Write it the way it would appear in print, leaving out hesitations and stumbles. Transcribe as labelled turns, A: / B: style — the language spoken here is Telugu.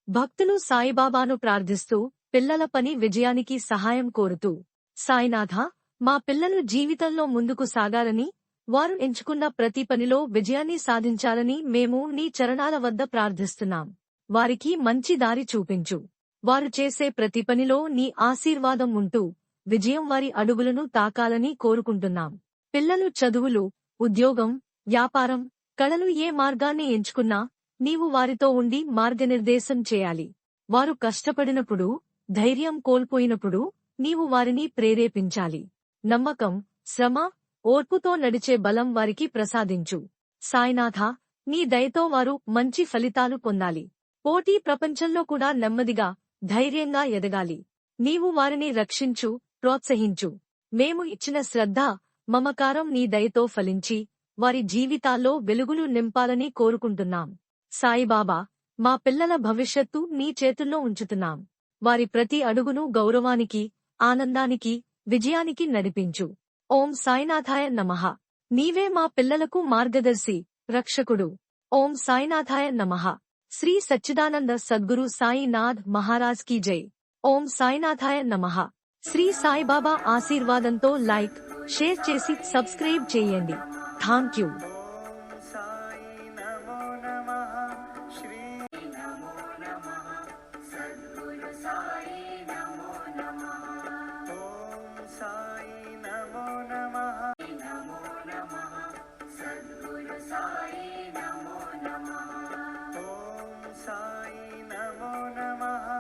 A: భక్తులు సాయిబాబాను ప్రార్థిస్తూ పిల్లల పని విజయానికి సహాయం కోరుతూ, సాయినాథ, మా పిల్లలు జీవితంలో ముందుకు సాగాలని, వారు ఎంచుకున్న ప్రతి పనిలో విజయాన్ని సాధించాలని మేము నీ చరణాల వద్ద ప్రార్థిస్తున్నాం. వారికి మంచి దారి చూపించు. వారు చేసే ప్రతి పనిలో నీ ఆశీర్వాదం ఉంటూ విజయం వారి అడుగులను తాకాలని కోరుకుంటున్నాం. పిల్లలు చదువులు, ఉద్యోగం, వ్యాపారం, కళలు ఏ మార్గాన్ని ఎంచుకున్నా నీవు వారితో ఉండి మార్గనిర్దేశం చేయాలి. వారు కష్టపడినప్పుడు, ధైర్యం కోల్పోయినప్పుడు నీవు వారిని ప్రేరేపించాలి. నమ్మకం, శ్రమ, ఓర్పుతో నడిచే బలం వారికి ప్రసాదించు. సాయినాథ, నీ దయతో వారు మంచి ఫలితాలు పొందాలి. పోటీ ప్రపంచంలో కూడా నెమ్మదిగా, ధైర్యంగా ఎదగాలి. నీవు వారిని రక్షించు, ప్రోత్సహించు. మేము ఇచ్చిన శ్రద్ధ, మమకారం నీ దయతో ఫలించి వారి జీవితాల్లో వెలుగులు నింపాలని కోరుకుంటున్నాం. సాయిబాబా, మా పిల్లల భవిష్యత్తు నీ చేతుల్లో ఉంచుతున్నాం. వారి ప్రతి అడుగును గౌరవానికి, ఆనందానికి, విజయానికి నడిపించు. ఓం సాయినాథాయ నమః. నీవే మా పిల్లలకు మార్గదర్శి, రక్షకుడు. ఓం సాయినాథాయ నమః. శ్రీ సచ్చిదానంద సద్గురు సాయినాథ్ మహారాజ్ కీ జై. ఓం సాయినాథాయ నమః. శ్రీ సాయిబాబా ఆశీర్వాదంతో లైక్, షేర్ చేసి సబ్స్క్రైబ్ చేయండి. థాంక్యూ.